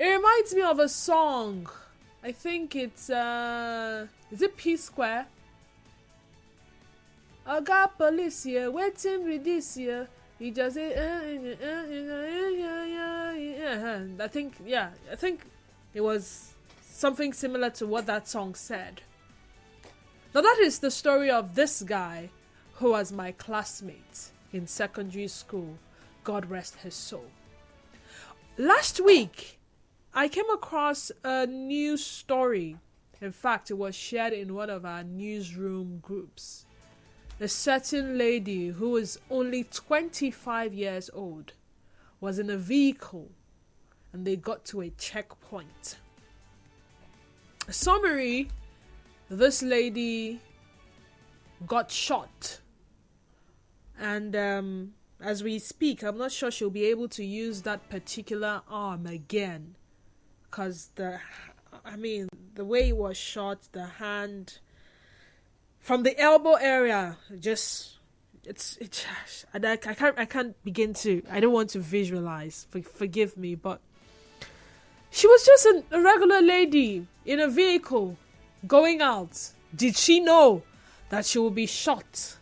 It reminds me of a song. I think it's is it P Square? I got police here, waiting with this here. He just I think it was something similar to what that song said. Now that is the story of this guy who was my classmate in secondary school. God rest his soul. Last week, I came across a news story. In fact, it was shared in one of our newsroom groups. A certain lady who is only 25 years old was in a vehicle and they got to a checkpoint. A summary, this lady got shot. And as we speak, I'm not sure she'll be able to use that particular arm again. Because the way it was shot, the hand... From the elbow area, I can't begin to. I don't want to visualize. Forgive me, but she was just a regular lady in a vehicle going out. Did she know that she will be shot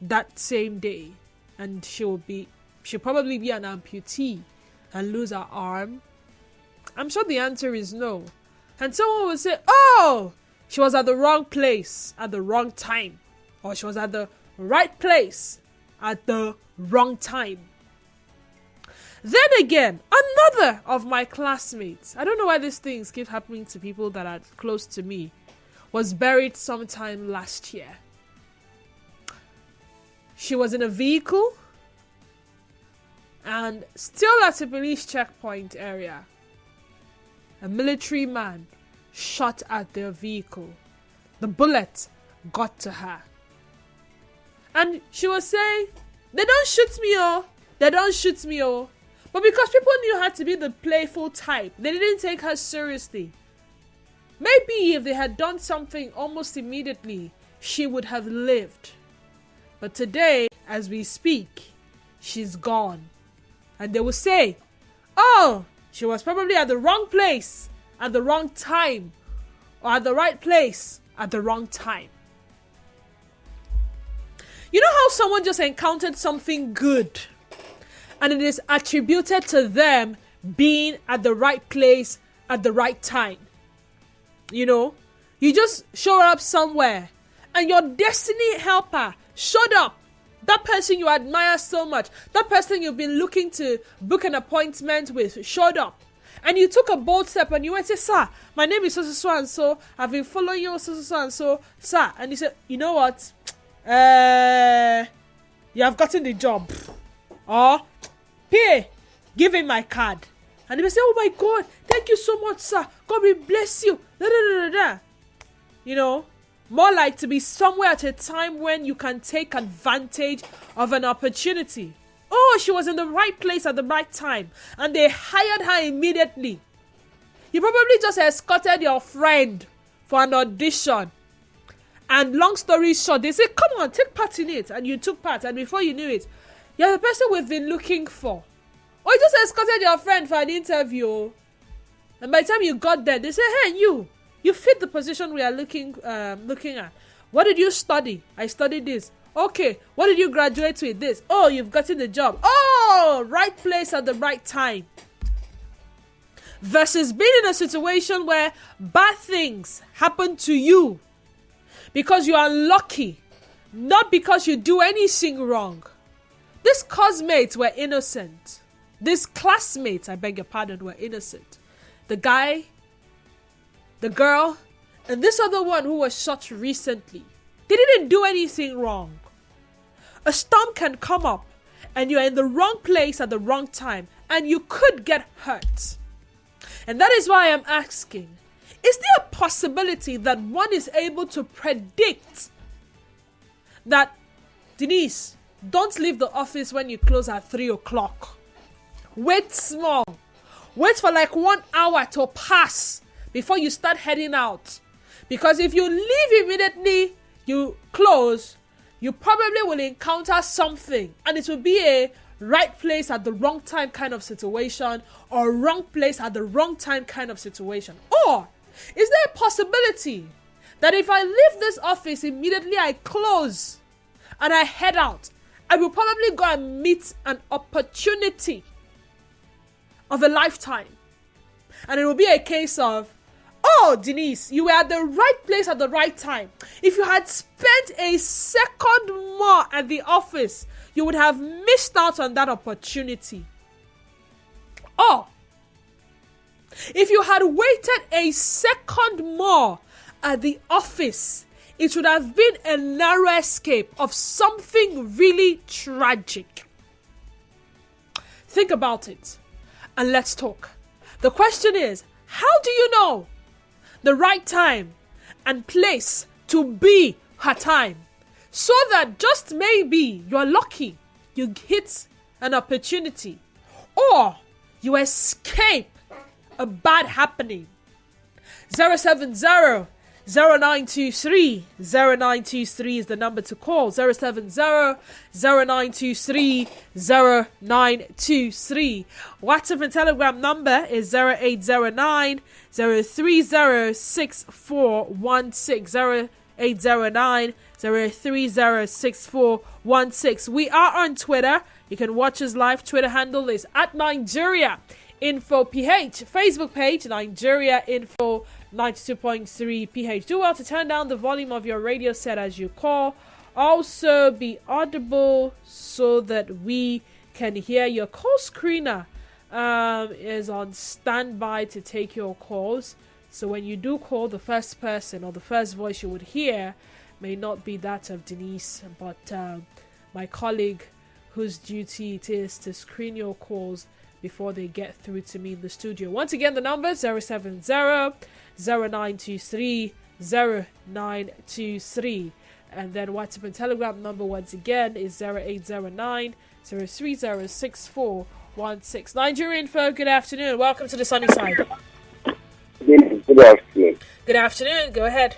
that same day, and she'll probably be an amputee and lose her arm? I'm sure the answer is no. And someone will say, "Oh, she was at the wrong place at the wrong time." Or she was at the right place at the wrong time. Then again, another of my classmates, I don't know why these things keep happening to people that are close to me, was buried sometime last year. She was in a vehicle and still at a police checkpoint area. A military man shot at their vehicle. The bullet got to her. And she was saying, "They don't shoot me, oh. They don't shoot me, oh." But because people knew her to be the playful type, they didn't take her seriously. Maybe if they had done something almost immediately, she would have lived. But today, as we speak, she's gone. And they will say, "Oh, she was probably at the wrong place at the wrong time, or at the right place at the wrong time." You know how someone just encountered something good and it is attributed to them being at the right place at the right time? You know, you just show up somewhere and your destiny helper showed up. That person you admire so much, that person you've been looking to book an appointment with showed up. And you took a bold step and you went and said, "Sir, my name is so and so. I've been following you so and so, sir." And he said, "You know what? You have gotten the job. Or, PA, give him my card." And he will say, "Oh my God, thank you so much, sir. God will bless you." Da, da, da, da, da. You know, more like to be somewhere at a time when you can take advantage of an opportunity. Oh, she was in the right place at the right time, and they hired her immediately. You probably just escorted your friend for an audition. And long story short, they say, "Come on, take part in it." And you took part, and before you knew it, you're the person we've been looking for. Or you just escorted your friend for an interview. And by the time you got there, they say, "Hey, you fit the position we are looking at. What did you study?" "I studied this." "Okay, what did you graduate with?" "This." "Oh, you've gotten the job." Oh, right place at the right time. Versus being in a situation where bad things happen to you because you are unlucky, not because you do anything wrong. These classmates were innocent. These classmates, I beg your pardon, were innocent. The guy, the girl, and this other one who was shot recently, they didn't do anything wrong. A storm can come up and you're in the wrong place at the wrong time and you could get hurt. And that is why I'm asking, is there a possibility that one is able to predict that, "Denise, don't leave the office when you close at 3 o'clock. Wait small. Wait for like 1 hour to pass before you start heading out. Because if you leave immediately you close, you probably will encounter something and it will be a right place at the wrong time kind of situation, or wrong place at the wrong time kind of situation? Or is there a possibility that if I leave this office, immediately I close and I head out, I will probably go and meet an opportunity of a lifetime? And it will be a case of, oh, Denise, you were at the right place at the right time. If you had spent a second more at the office, you would have missed out on that opportunity. Or, if you had waited a second more at the office, it would have been a narrow escape of something really tragic. Think about it and let's talk. The question is, how do you know the right time and place to be her time, so that just maybe you're lucky, you hit an opportunity, or you escape a bad happening? 070-0923-0923 is the number to call. 070-0923-0923. WhatsApp and Telegram number is 0809-030-6416. 0809-030-6416. We are on Twitter. You can watch us live. Twitter handle is @Nigeria Info PH. Facebook page, Nigeria Info 92.3 PH. Do well to turn down the volume of your radio set as you call. Also be audible so that we can hear. Your call screener is on standby to take your calls. So when you do call, the first person or the first voice you would hear may not be that of Denise, but my colleague whose duty it is to screen your calls before they get through to me in the studio. Once again, the number 070-0923-0923. And then WhatsApp and Telegram number once again is 0809-030-6416. Nigerian folk, good afternoon. Welcome to the sunny side. Good afternoon. Good afternoon. Go ahead.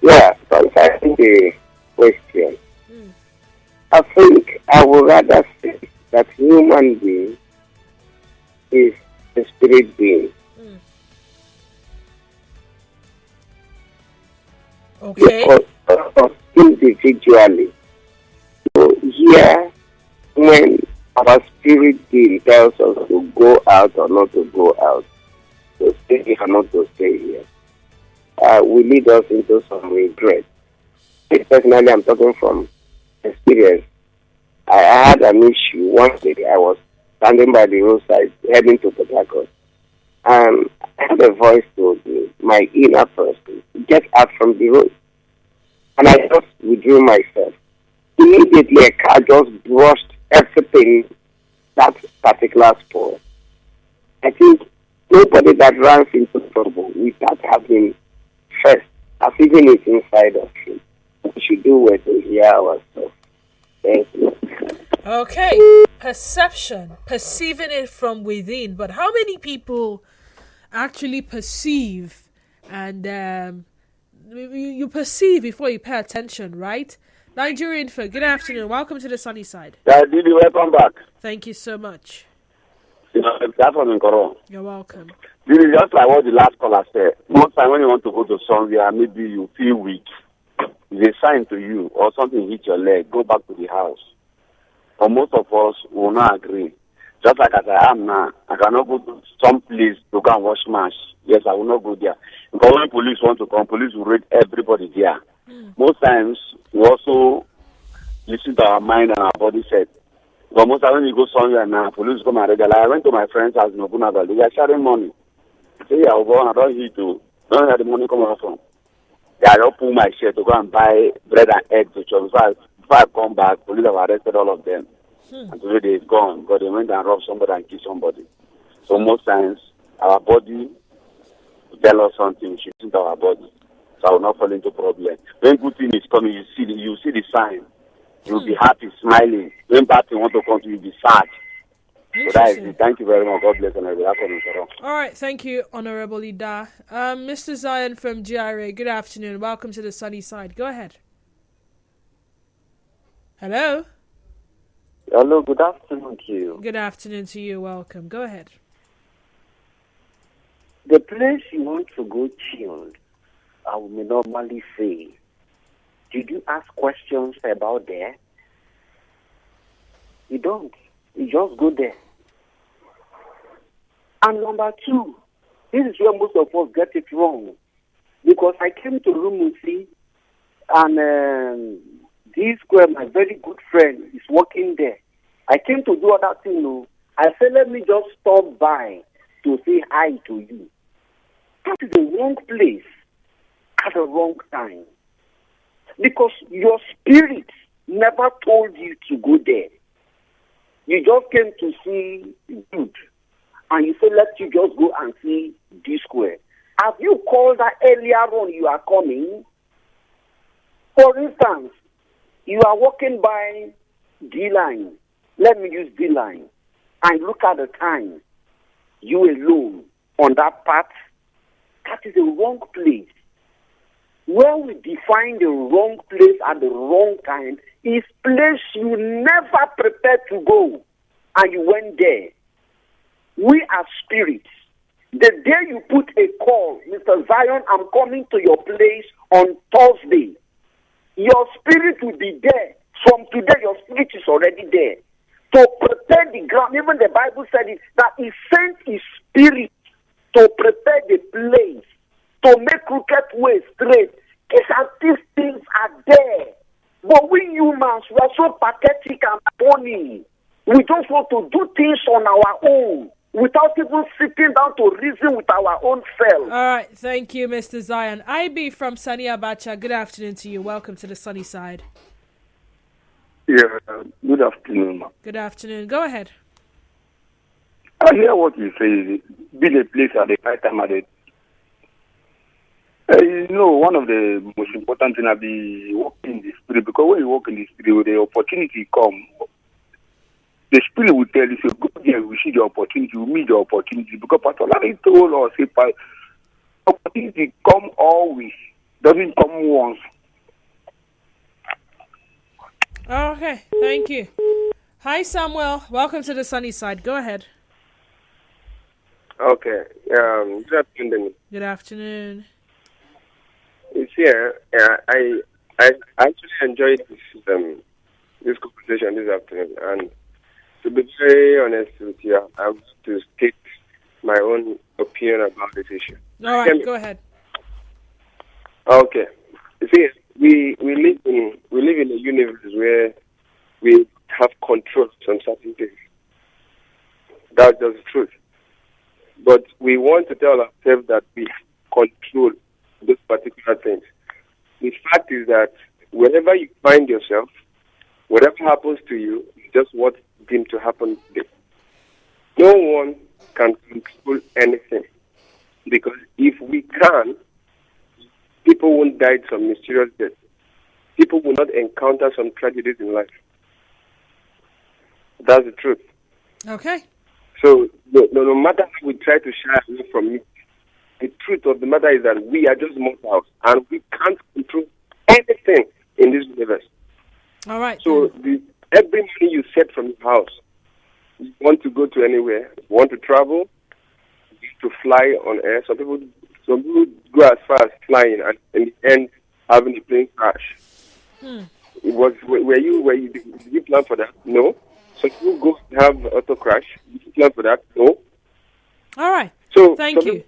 Yeah, concerning the question, I think I would rather say that human being is a spirit being. Okay. Because individually, so here, when our spirit being tells us to go out or not to go out, to stay here or not to stay here, will lead us into some regret. Personally, I'm talking from experience. I had an issue one day. I was standing by the roadside heading to Port Harcourt, and I had a voice told me, my inner person, get out from the road. And I just withdrew myself. Immediately a car just brushed everything that particular spot. I think nobody that runs into trouble without having first achieving it inside of him, we should do well to hear ourselves. Thank you. Okay, perception, perceiving it from within. But how many people actually perceive? And you perceive before you pay attention, right? Nigerian Info, good afternoon. Welcome to the sunny side. Didi, welcome back. Thank you so much. That was incorrect. You're welcome. Didi, just like what the last caller said, most time when you want to go to somewhere, maybe you feel weak. It's a sign to you, or something hit your leg, go back to the house. But most of us will not agree. Just like as I am now, I cannot go to some place to go and wash mash. Yes, I will not go there. Because when police want to come, police will raid everybody there. Most times, we also listen to our mind and our body set. But most times when you go somewhere now, police come and raid. Like I went to my friend's house in Ogunaba. They are sharing money. I say, yeah, I'll go and I don't hear to. Don't know where the money come out from. Yeah, I don't pull my share to go and buy bread and eggs to chop. Before I come back, police have arrested all of them. And today they're gone because they went and robbed somebody and killed somebody. So most times, our body tell us something. We should think our body. So I will not fall into problem. When good thing is coming, you see the sign. You'll be happy, smiling. When bad thing want to come to you, you'll be sad. So that is it. Thank you very much. God bless and I will have all right, thank you, Honorable Ida. Mr. Zion from GRA, good afternoon. Welcome to the sunny side. Go ahead. Hello? Hello, good afternoon to you. Good afternoon to you. Welcome. Go ahead. The place you want to go chilled, I would normally say, did you ask questions about there? You don't. You just go there. And number two, this is where most of us get it wrong. Because I came to Rumusi and this square, my very good friend, is working there. I came to do other thing. No. I said, let me just stop by to say hi to you. That is the wrong place at the wrong time. Because your spirit never told you to go there. You just came to see good. And you said, let you just go and see D square. Have you called that earlier on you are coming? For instance, you are walking by D-line. Let me use D-line. And look at the time. You alone on that path. That is the wrong place. Where we define the wrong place at the wrong time is place you never prepared to go. And you went there. We are spirits. The day you put a call, Mr. Zion, I'm coming to your place on Thursday. Your spirit will be there. From today, your spirit is already there. To prepare the ground, even the Bible said it, that he sent his spirit to prepare the place, to make crooked ways straight. These things are there. But we humans, we are so pathetic and funny. We just want to do things on our own without even sitting down to reason with our own self. All right. Thank you, Mr. Zion. IB from Sunny Abacha. Good afternoon to you. Welcome to the sunny side. Yeah, good afternoon. Good afternoon. Go ahead. I hear what you say. Be the place at the right time at it. One of the most important things is be walking in the spirit, because when you walk in the spirit, the opportunity come. The spirit will tell you, so go there, we see the opportunity, we meet the opportunity. Because Pastor Larry told us, opportunity come always, doesn't come once. Okay, thank you. Hi, Samuel. Welcome to the sunny side. Go ahead. Okay. Good afternoon. Good afternoon. It's here. I actually enjoyed this conversation this afternoon, and to be very honest with you, I have to state my own opinion about this issue. All right, go ahead. Okay. You see, we live in a universe where we have control on certain things. That's just the truth. But we want to tell ourselves that we control those particular things. The fact is that wherever you find yourself, whatever happens to you, is just what's deemed to happen today. No one can control anything. Because if we can, people won't die some mysterious death. People will not encounter some tragedies in life. That's the truth. Okay. So no matter how we try to shy away from it, the truth of the matter is that we are just mortals and we can't control anything in this universe. All right. So every morning you set from your house, you want to go to anywhere, you want to travel, you need to fly on air. Some people go as far as flying and in the end having a plane crash. Did you plan for that? No. So you go have auto crash. Did you plan for that? No. All right. So thank you.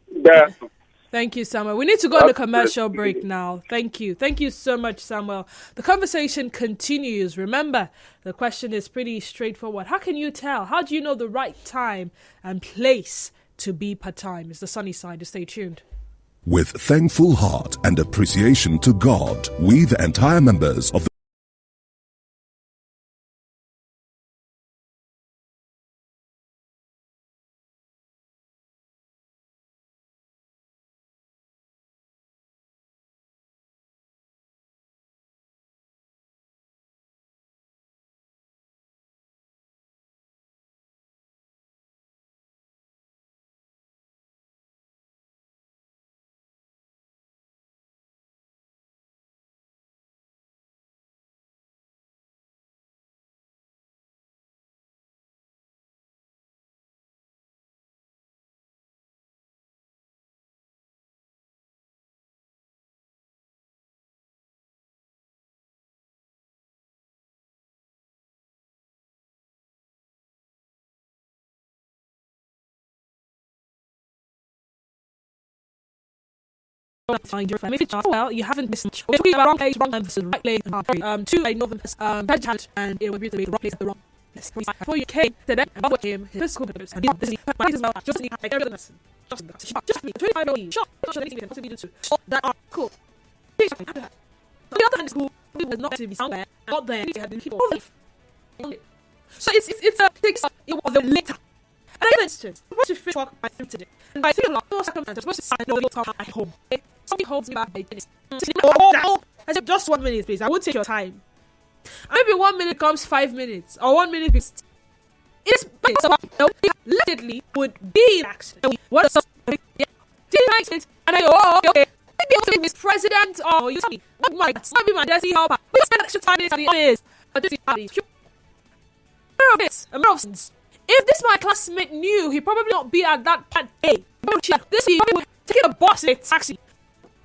Thank you, Samuel. We need to go on a commercial break now. Thank you. Thank you so much, Samuel. The conversation continues. Remember, the question is pretty straightforward. How can you tell? How do you know the right time and place to be part-time? It's the sunny side. Stay tuned. With thankful heart and appreciation to God, we, the entire members of the find your family. Well, you haven't listened. We're talking about wrong place, wrong time versus right place. Two, I know them as bad challenge, and it would be the wrong place at the wrong place. Before you came to them, about what came, his school members, and this is my as well. Just need to every lesson. Just me, 25-year-old, shot, anything can possibly do to that are cool. The other hand, school was not to be somewhere, not there. They had been people. So it's a thing. It was the later. And I instance, I'm supposed to finish work by 3 today. And by 3 o'clock, I'm supposed to sign no time at home. Okay? Something holds me back by minutes. I said, just 1 minute, please. I won't take your time. And maybe 1 minute comes 5 minutes. Or 1 minute is... It's allegedly would be an accident. What is accident? And I go, oh, okay. Maybe Mr. President, or you tell me, what might be my destiny helper? We spend extra time in the years. But this is a matter of sense. If this my classmate knew, he probably not be at that part day. This he probably would take a bus, a taxi.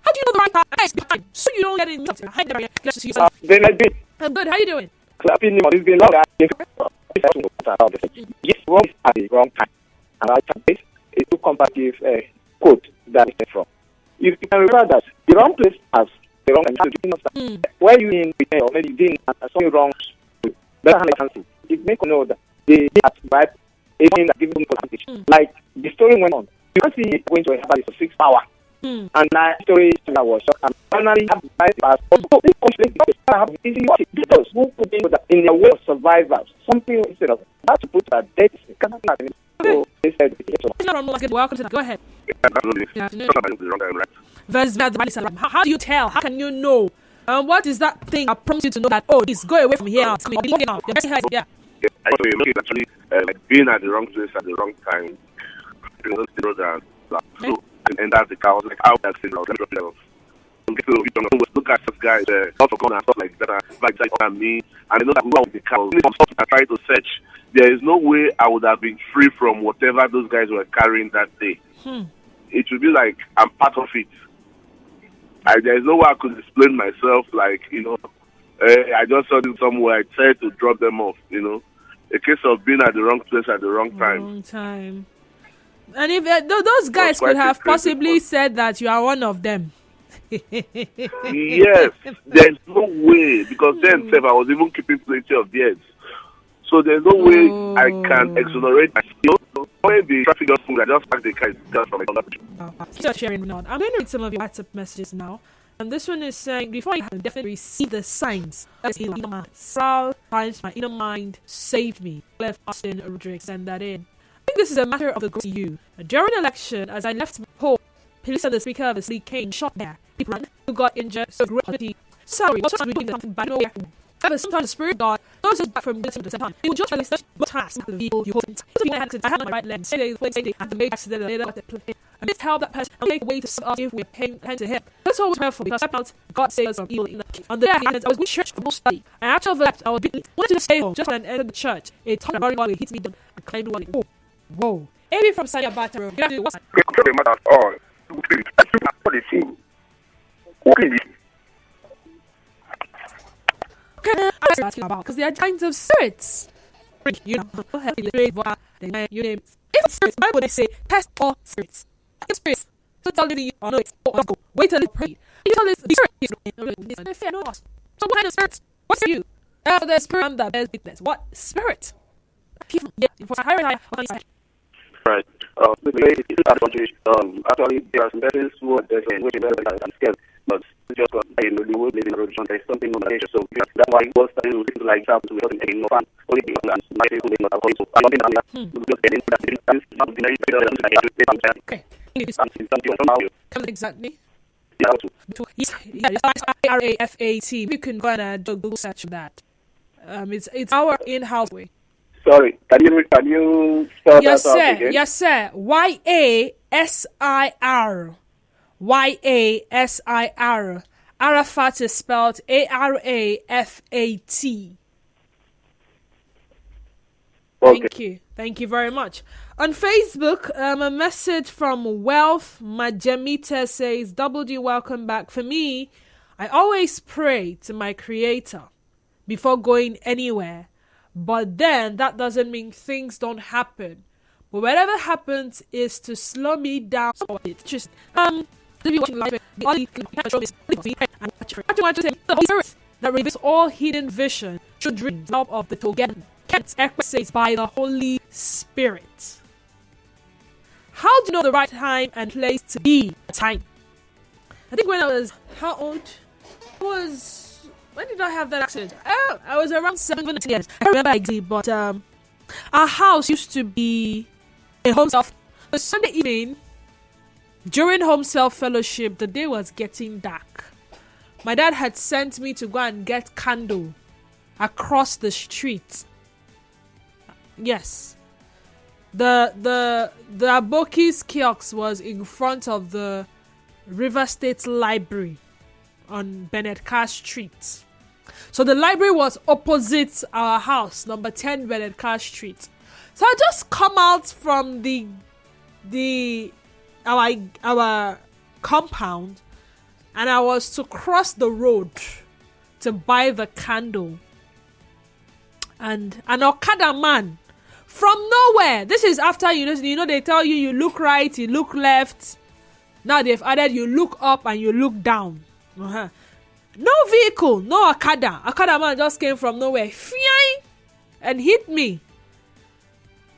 How do you know the right time is behind? So you don't get in something. Then I did. I'm good. How you doing? Clapping him on this game. Yes, wrong at the wrong time. And right time is a too comparative quote that is from. You can remember that the wrong place has the wrong time. Where you in or maybe didn't something wrong with better hand cancel. It makes you know that they have right anything that gives them advantage. Like the story went on. You can't see it going to a habit for 6 hours. And that story that was shot and finally have the right pass. Also, this conflict have easily watch it because who could think that in their way of survival, something instead of that to put that death so they said welcome to that. Go ahead. How do you tell? How can you know? What is that thing that prompts you to know that please go away from here? Yeah. Actually, like being at the wrong place at the wrong time. And that's the car. Like, how that's it. Look at this guy, not for and stuff like that. Like me, and I know that we with the car. I try to search. There is no way I would have been free from whatever those guys were carrying that day. It would be like I'm part of it. There is no way I could explain myself. Like, I just saw them somewhere. I tried to drop them off. A case of being at the wrong place at the wrong time. And if those guys could have possibly said that you are one of them. Yes, there's no way, because then I was even keeping plenty of theirs. So there's no way I can exonerate myself. When the traffic just moved, I just packed the car just from I'm going to read some of your WhatsApp messages now. And this one is saying, before you have definitely received the signs, Sal finds my inner mind saved me. Left Austin Rodriguez, send that in. I think this is a matter of the grace to you. During the election, as I left my home, police and the speaker of the city came shot there. People ran, who got injured, so great quality. Sorry, what's we doing something bad? No way. However, sometimes the spirit God throws us back from this to the time. It will just release what task the vehicle you hold. I had my right leg. Say they had the major accident later at the plane. I missed help that person and make a way to serve us if we're paying attention to him. That's always prayerful because I felt God saved us from evil in the on the other hand, I was with church for most study. I actually left. I was beaten. Wanted to stay home just when I entered the church. A ton of body hit me down and climbed one. Whoa. Amy from Sanya Bata Road. Good what's okay, I'm asking about because they are kinds of spirits. You know, you name if spirits, why would they say test all spirits? If spirits, so tell me or no, it's go. Wait till it's prayed. You tell this spirit is fair, no loss. So what kind of spirits? What's you? The spirit that bears witness. What spirit? Right. Actually, there are some persons who are which is very scared, but just they would live in a religion. There is something on the nature, so that's why it was starting to like that to without any no fun. Only people and my people they not going to. I don't think just getting that. Okay. Exactly. Yeah. RAFAT. You can go and do Google search for that. It's our in-house way. Sorry, can you spell that out again? Yes, sir. YASIR. YASIR. Arafat is spelled ARAFAT. Okay. Thank you very much. On Facebook, a message from Wealth Majemita says, Double D, welcome back. For me, I always pray to my Creator before going anywhere. But then that doesn't mean things don't happen. But whatever happens is to slow me down. Just watching live, the only show is and watch the Holy Spirit that reveals all hidden vision, true dreams, love of the Togen. Kent Ekwe says by the Holy Spirit. How do you know the right time and place to be a time? I think when I was, how old? When did I have that accident? I was around 7 years. I don't remember exactly, but our house used to be a home self. A Sunday evening, during home self fellowship, the day was getting dark. My dad had sent me to go and get candle across the street. Yes. The Aboki's kiosk was in front of the River State Library on Bennett Carr Street. So the library was opposite our house, number 10 Bennett Carr Street. So I just come out from our compound, and I was to cross the road to buy the candle. And an Okada man from nowhere. This is after you know they tell you look right, you look left. Now they've added you look up and you look down. No vehicle, no Okada. Okada man just came from nowhere and hit me.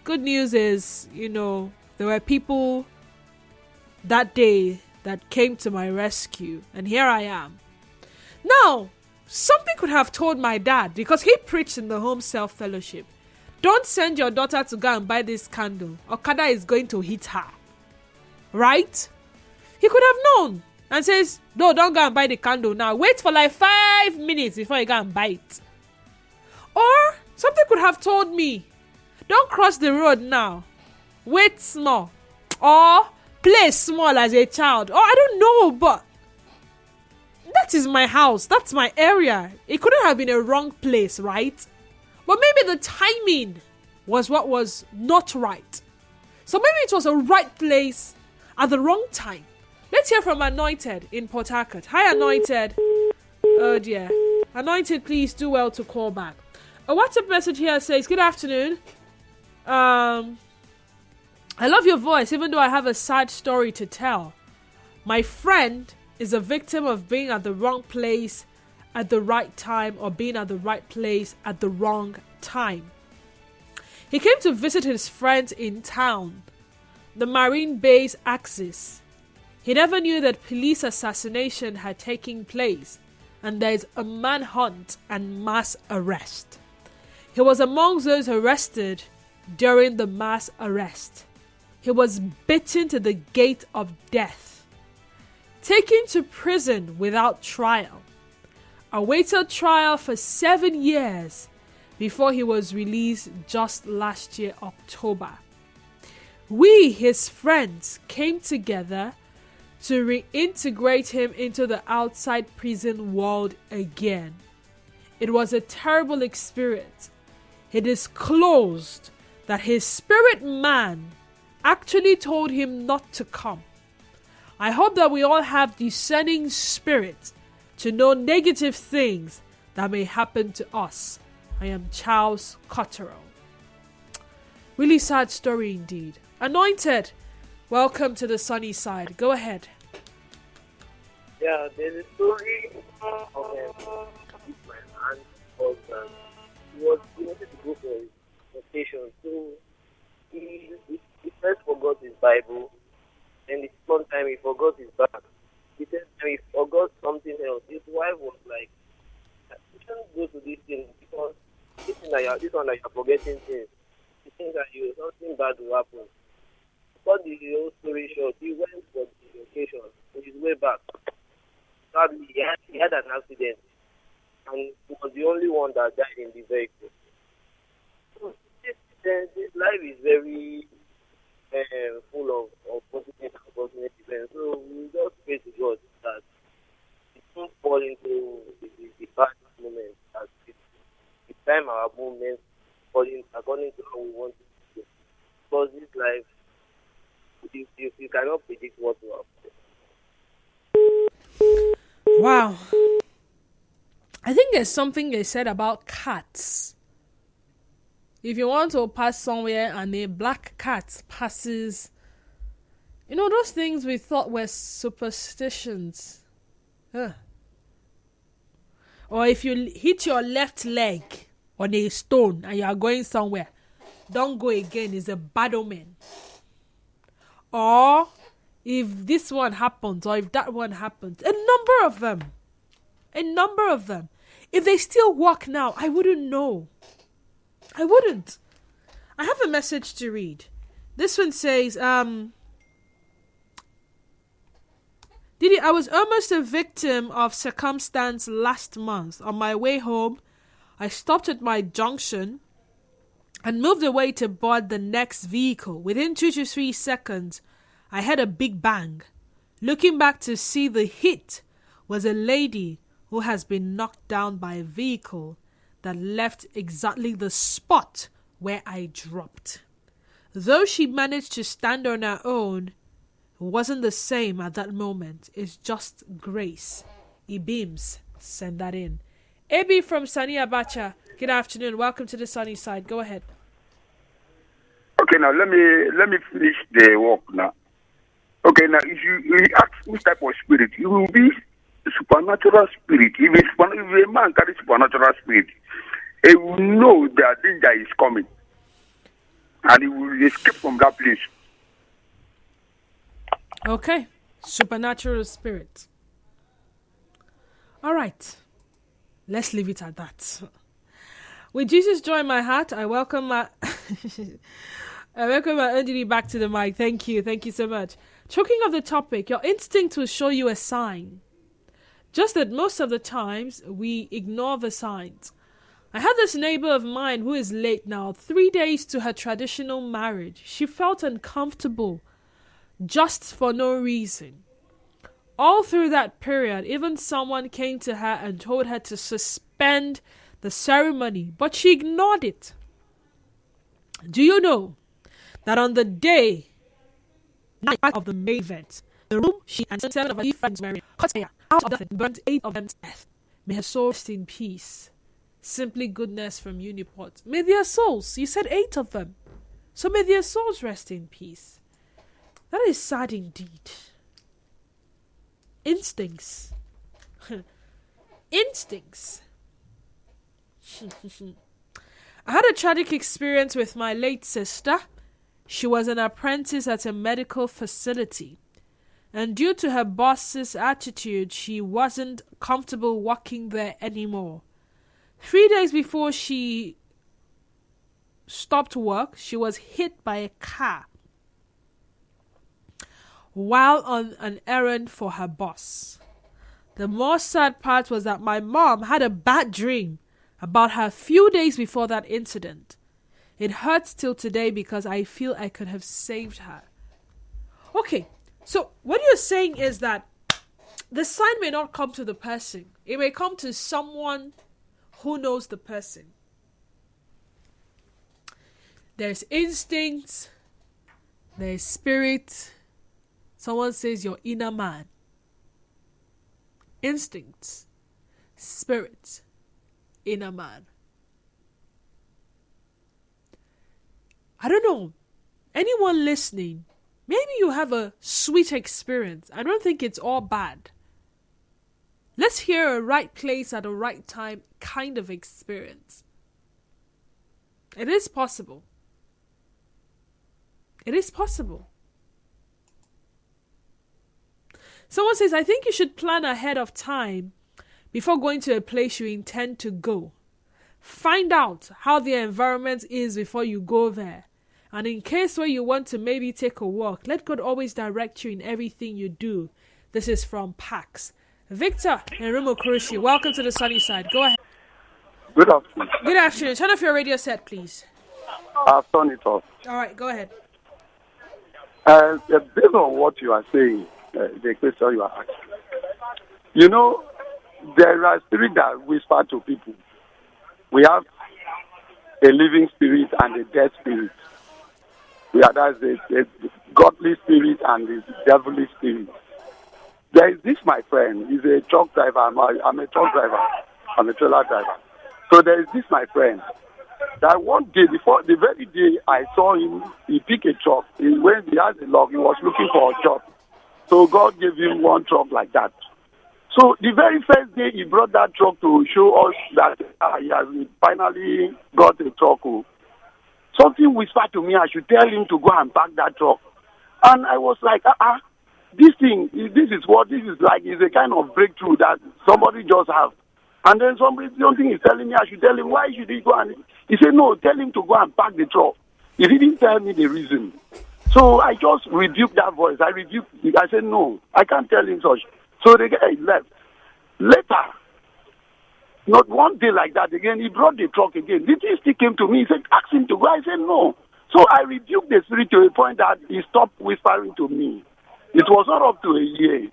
Good news is, there were people that day that came to my rescue, and here I am. Now, something could have told my dad, because he preached in the home self fellowship, don't send your daughter to go and buy this candle. Okada is going to hit her. Right? He could have known and says, no, don't go and buy the candle now. Wait for like 5 minutes before you go and buy it. Or something could have told me, don't cross the road now. Wait small. Or play small as a child. Or I don't know, but that is my house. That's my area. It couldn't have been a wrong place, right? But maybe the timing was what was not right. So maybe it was a right place at the wrong time. Let's hear from Anointed in Port Harcourt. Hi, Anointed. Oh dear. Anointed, please do well to call back. A WhatsApp message here says, good afternoon. I love your voice, even though I have a sad story to tell. My friend is a victim of being at the wrong place at the right time, or being at the right place at the wrong time. He came to visit his friends in town, the Marine Base Axis. He never knew that police assassination had taken place, and there is a manhunt and mass arrest. He was among those arrested during the mass arrest. He was beaten to the gate of death, taken to prison without trial, awaited trial for 7 years before he was released just last year, October. We, his friends, came together to reintegrate him into the outside prison world again. It was a terrible experience. He disclosed that his spirit man actually told him not to come. I hope that we all have discerning spirit to know negative things that may happen to us. I am Charles Cotterill. Really sad story indeed. Anointed, welcome to the sunny side. Go ahead. Yeah, there's a story of my aunt's husband. He wanted to go for his vacation, so he first forgot his Bible, and the second time he forgot his bag. The third time he forgot something else. His wife was like, "You shouldn't go to this thing because this one that you're forgetting things. You think that something bad will happen." Cut the whole story short, he went for the vacation. On his way back, sadly, he had an accident, and he was the only one that died in the vehicle. So this life is very full of positive and unfortunate events. So we just pray to God that it won't fall into the bad moments, that the time our movements falling according to how we want it to do. Because this life, you cannot predict what will happen. Wow. I think there's something they said about cats. If you want to pass somewhere and a black cat passes You know, those things we thought were superstitions. Huh. Or if you hit your left leg on a stone and you are going somewhere, don't go again, it's a bad omen. Or if this one happens, or if that one happens, a number of them. If they still work now, I wouldn't know. I wouldn't. I have a message to read. This one says, Didi, I was almost a victim of circumstance last month. On my way home, I stopped at my junction and moved away to board the next vehicle. Within 2 to 3 seconds, I had a big bang. Looking back to see the hit was a lady who has been knocked down by a vehicle that left exactly the spot where I dropped. Though she managed to stand on her own, it wasn't the same at that moment. It's just grace. Ibims, send that in. AB from Sunny Abacha, good afternoon. Welcome to the sunny side. Go ahead. Okay, now let me finish the work now. Okay, now if you ask which type of spirit, it will be supernatural spirit. If a man carries supernatural spirit, he will know that danger is coming, and he will escape from that place. Okay, supernatural spirit. All right, let's leave it at that. With Jesus joy in my heart, I welcome my Ndidi back to the mic. Thank you so much. Talking of the topic, your instinct will show you a sign. Just that most of the times we ignore the signs. I had this neighbor of mine who is late now, 3 days to her traditional marriage. She felt uncomfortable just for no reason. All through that period, even someone came to her and told her to suspend the ceremony, but she ignored it. Do you know that on the day of the main event, the room she and 7 of her friends were in caught fire out of death and burned 8 of them to death? May her soul rest in peace. Simply goodness from Uniport. May their souls, you said 8 of them, so may their souls rest in peace. That is sad indeed. Instincts. Instincts. I had a tragic experience with my late sister. She was an apprentice at a medical facility, and due to her boss's attitude, she wasn't comfortable working there anymore. 3 days before she stopped work, she was hit by a car while on an errand for her boss. The more sad part was that my mom had a bad dream about her a few days before that incident. It hurts till today because I feel I could have saved her. Okay, so what you're saying is that the sign may not come to the person. It may come to someone who knows the person. There's instincts, there's spirit. Someone says your inner man. Instincts, spirit, inner man. I don't know. Anyone listening, maybe you have a sweet experience. I don't think it's all bad. Let's hear a right place at a right time kind of experience. It is possible. It is possible. Someone says, I think you should plan ahead of time before going to a place you intend to go. Find out how the environment is before you go there. And in case where you want to maybe take a walk, let God always direct you in everything you do. This is from Pax. Victor and Remo Kurushi, welcome to the sunny side. Go ahead. Good afternoon. Good afternoon. Turn off your radio set, please. I've turned it off. All right, go ahead. Based on what you are saying, the question you are asking, you know, there are spirits that whisper to people. We have a living spirit and a dead spirit. That's the godly spirit and the devilly spirit. There is this, my friend. He's a truck driver. I'm a truck driver. I'm a trailer driver. So there is this, my friend. that one day before, the very day I saw him, he picked a truck. When he had a log, he was looking for a job. So God gave him one truck like that. So the very first day he brought that truck to show us that he has finally got a truck. Something whispered to me, I should tell him to go and pack that truck. And I was like, this is like, is a kind of breakthrough that somebody just have. And then something is telling me I should tell him, why should he go? And he said, no, tell him to go and pack the truck. He didn't tell me the reason. So I just rebuked that voice. I said, no, I can't tell him such. So the guy left. Later, not one day like that again, he brought the truck again. The thing still came to me. He said, ask him to go. I said, no. So I rebuked the spirit to a point that he stopped whispering to me. It was not up to a year.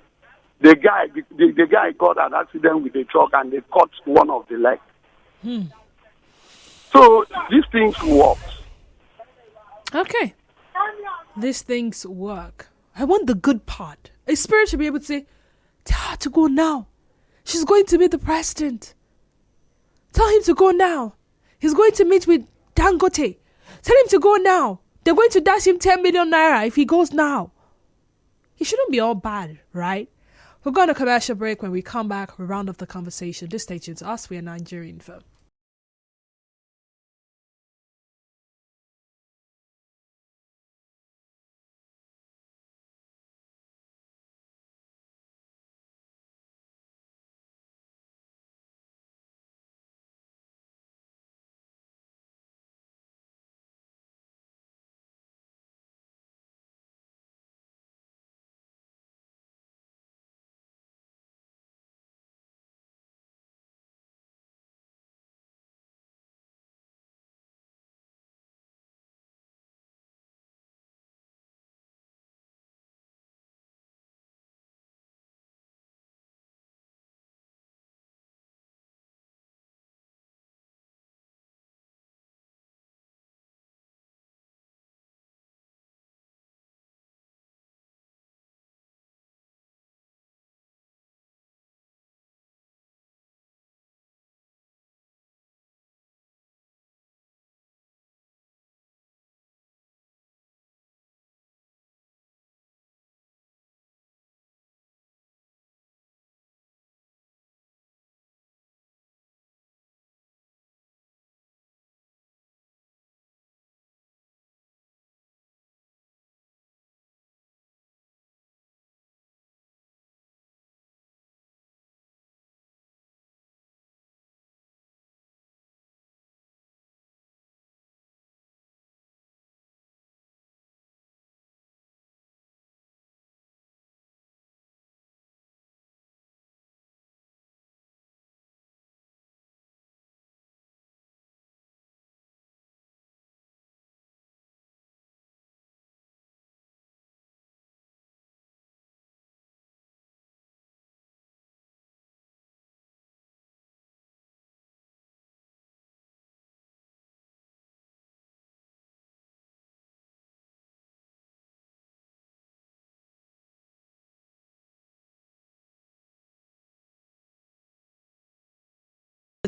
The guy got an accident with the truck and they cut one of the legs. So these things work. Okay. These things work. I want the good part. A spirit should be able to say, tell her to go now. She's going to meet the president. Tell him to go now. He's going to meet with Dangote. Tell him to go now. They're going to dash him 10 million naira if he goes now. He shouldn't be all bad, right? We're going to commercial break. When we come back, we'll round off the conversation. This station to us. We are Nigerian Info.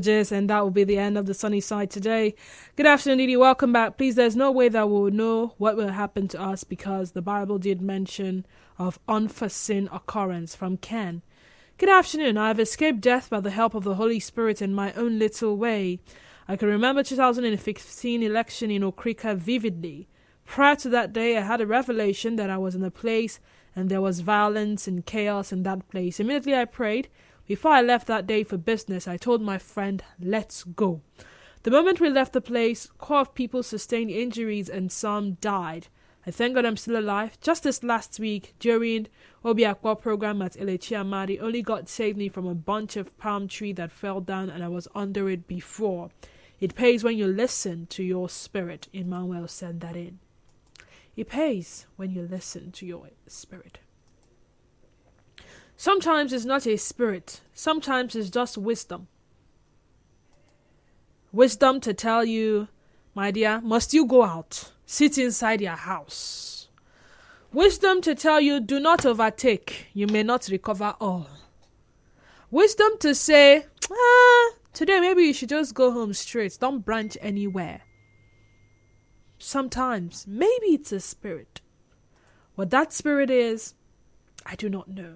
And that will be the end of the sunny side today. Good afternoon, Didi. Welcome back. Please, there's no way that we'll know what will happen to us because the Bible did mention of unforeseen occurrence from Ken. Good afternoon. I have escaped death by the help of the Holy Spirit in my own little way. I can remember 2015 election in Okrika vividly. Prior to that day, I had a revelation that I was in a place and there was violence and chaos in that place. Immediately I prayed. Before I left that day for business, I told my friend, let's go. The moment we left the place, core of people sustained injuries and some died. I thank God I'm still alive. Just this last week, during Obiakwa program at Elechi Amadi, only God saved me from a bunch of palm tree that fell down and I was under it before. It pays when you listen to your spirit. Emmanuel said that in. It pays when you listen to your spirit. Sometimes it's not a spirit. Sometimes it's just wisdom. Wisdom to tell you, my dear, must you go out? Sit inside your house. Wisdom to tell you, do not overtake. You may not recover all. Wisdom to say, today maybe you should just go home straight. Don't branch anywhere. sometimes, maybe it's a spirit. What that spirit is, I do not know.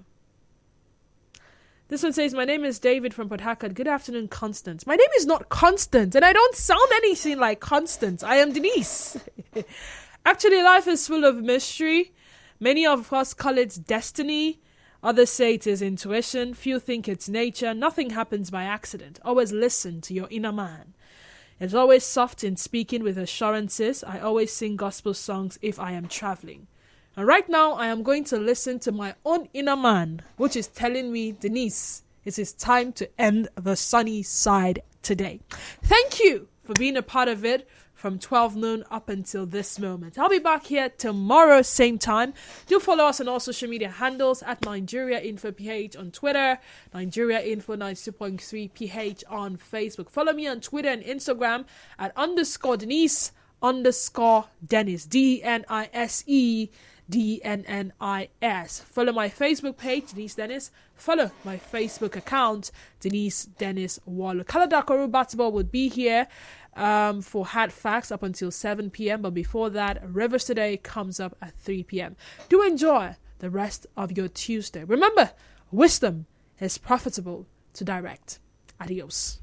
This one says, my name is David from Port Harcourt. Good afternoon, Constance. My name is not Constance, and I don't sound anything like Constance. I am Denise. Actually, life is full of mystery. Many of us call it destiny. Others say it is intuition. Few think it's nature. Nothing happens by accident. Always listen to your inner man. It's always soft in speaking with assurances. I always sing gospel songs if I am traveling. And right now, I am going to listen to my own inner man, which is telling me, Denise, it is time to end the sunny side today. Thank you for being a part of it from 12 noon up until this moment. I'll be back here tomorrow, same time. Do follow us on all social media handles at Nigeria Info PH on Twitter, Nigeria Info 92.3 PH on Facebook. Follow me on Twitter and Instagram at _Denise _Dennis, DNISE DNNIS. Follow my Facebook page, Denise Dennis. Follow my Facebook account, Denise Dennis Wallo. Kaladakoro Basketball would be here for Hard Facts up until 7 p.m. But before that, Rivers Today comes up at 3 p.m. Do enjoy the rest of your Tuesday. Remember, wisdom is profitable to direct. Adios.